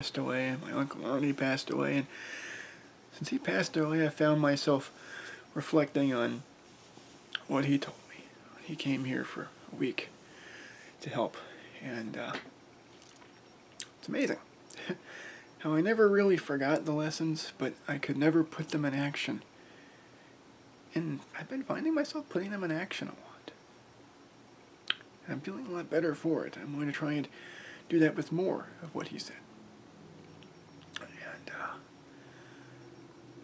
Passed away, and my uncle already passed away, and since he passed away, I found myself reflecting on what he told me. He came here for a week to help, and it's amazing how I never really forgot the lessons, but I could never put them in action. And I've been finding myself putting them in action a lot. And I'm feeling a lot better for it. I'm going to try and do that with more of what he said. And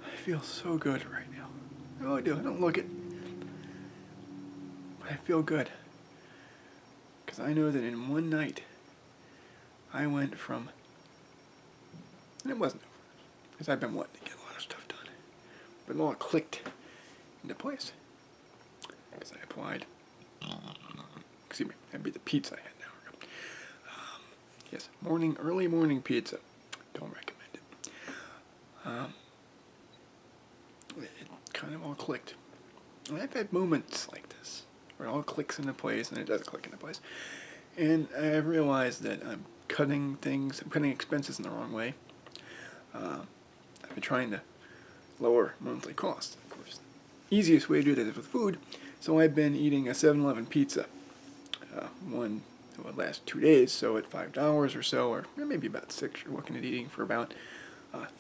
I feel so good right now. Oh, I do. I don't look it. But I feel good. Because I know that in one night, I went from, and it wasn't over, because I've been wanting to get a lot of stuff done, but it all clicked into place. Because I applied, excuse me, that'd be the pizza I had an hour ago. Yes, early morning pizza. Don't recommend it. It kind of all clicked. And I've had moments like this, where it all clicks into place, and it does click into place. And I've realized that I'm cutting expenses in the wrong way. I've been trying to lower monthly costs, of course. Easiest way to do that is with food, so I've been eating a 7-Eleven pizza. One that would last 2 days, so at $5 or so, or maybe about 6, you're looking at eating for about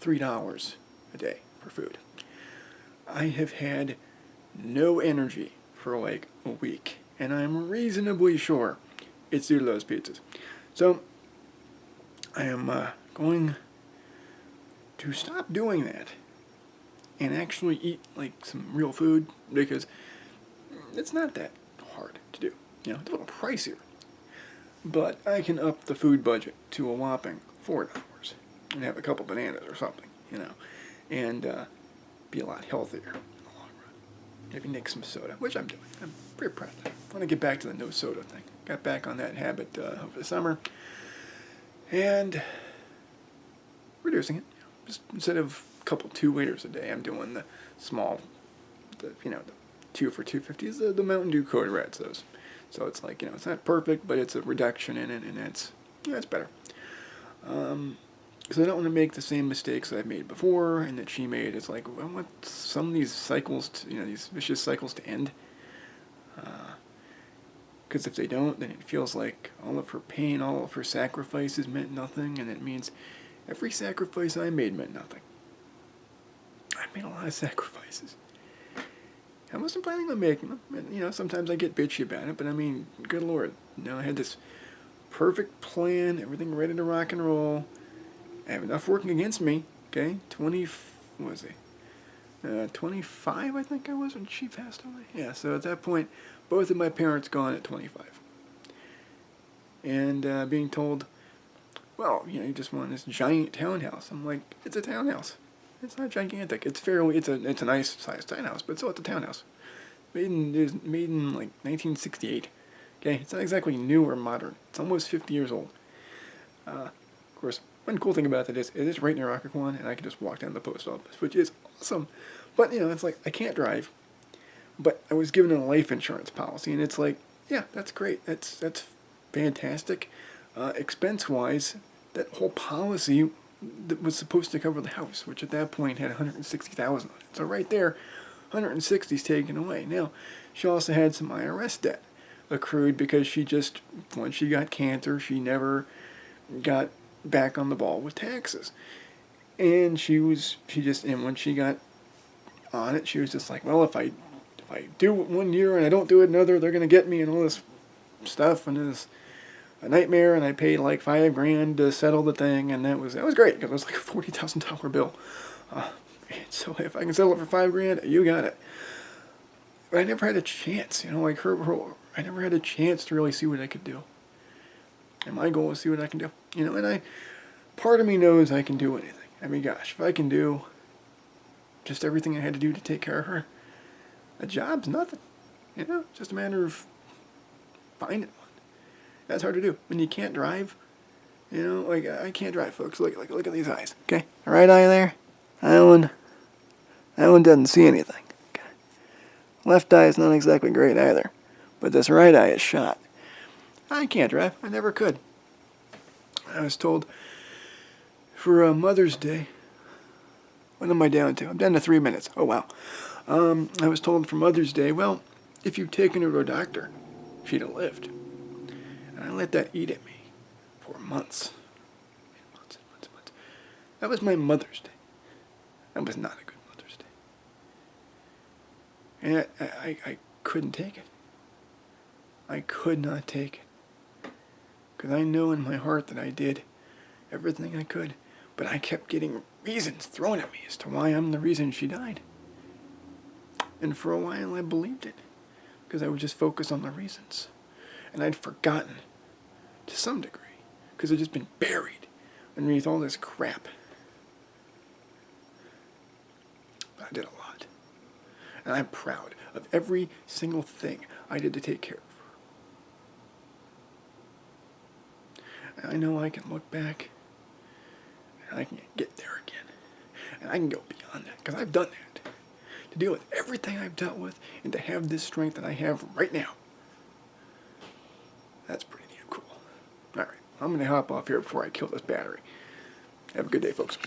$3 a day for food. I have had no energy for like a week, and I'm reasonably sure it's due to those pizzas. So I am going to stop doing that and actually eat like some real food, because it's not that hard to do. You know, it's a little pricier, but I can up the food budget to a whopping $4 and have a couple bananas or something, you know, and be a lot healthier in the long run. Maybe make some soda, which I'm doing. I'm pretty proud of that. I want to get back to the no soda thing. Got back on that habit over the summer, and reducing it. Just instead of a couple 2 liters a day, I'm doing the small, the 2 for $2.50s, the Mountain Dew Code Reds, those. So it's like, it's not perfect, but it's a reduction in it, and it's better. Because I don't want to make the same mistakes I've made before and that she made. It's like, I want some of these cycles to, these vicious cycles to end. Because if they don't, then it feels like all of her pain, all of her sacrifices meant nothing, and it means every sacrifice I made meant nothing. I made a lot of sacrifices. I wasn't planning on making them. And, sometimes I get bitchy about it, but I mean, good Lord. I had this perfect plan, everything ready to rock and roll. I have enough working against me, okay? 25, I think I was when she passed away. Yeah, so at that point, both of my parents gone at 25. And being told, well, you just want this giant townhouse. I'm like, it's a townhouse. It's not gigantic. It's a nice sized townhouse, but still it's a townhouse. Made in like 1968. Okay, it's not exactly new or modern. It's almost 50 years old. Of course, one cool thing about that is it is right near Occoquan, and I can just walk down to the post office, which is awesome. But it's like I can't drive, but I was given a life insurance policy, and it's like, yeah, that's great. That's fantastic. Expense-wise, that whole policy that was supposed to cover the house, which at that point had $160,000 on it. So right there, 160 is taken away. Now, she also had some IRS debt accrued because once she got cancer, she never got back on the ball with taxes. And and when she got on it, she was just like, well, if I do it 1 year and I don't do it another, they're going to get me and all this stuff, and it's a nightmare, and I paid like $5,000 to settle the thing, and that was great, because it was like a $40,000 bill. So if I can settle it for $5,000, you got it. But I never had a chance, like I never had a chance to really see what I could do. And my goal is to see what I can do. And part of me knows I can do anything. I mean, gosh, if I can do just everything I had to do to take care of her, a job's nothing. Just a matter of finding one. That's hard to do. When you can't drive, like I can't drive, folks. Look at these eyes. Okay, right eye there. That one doesn't see anything. Okay. Left eye is not exactly great either, but this right eye is shot. I can't drive. I never could. I was told For Mother's Day, what am I down to? I'm down to 3 minutes. Oh, wow. I was told for Mother's Day, well, if you've taken her to a doctor, she'd have lived. And I let that eat at me for months. Months and months and months. That was my Mother's Day. That was not a good Mother's Day. And I couldn't take it. I could not take it. Because I know in my heart that I did everything I could. But I kept getting reasons thrown at me as to why I'm the reason she died. And for a while I believed it. Because I would just focus on the reasons. And I'd forgotten, to some degree, because I'd just been buried underneath all this crap. But I did a lot. And I'm proud of every single thing I did to take care of her. And I know I can look back, and I can get there again. And I can go beyond that, because I've done that. To deal with everything I've dealt with, and to have this strength that I have right now. That's pretty damn cool. Alright, I'm going to hop off here before I kill this battery. Have a good day, folks.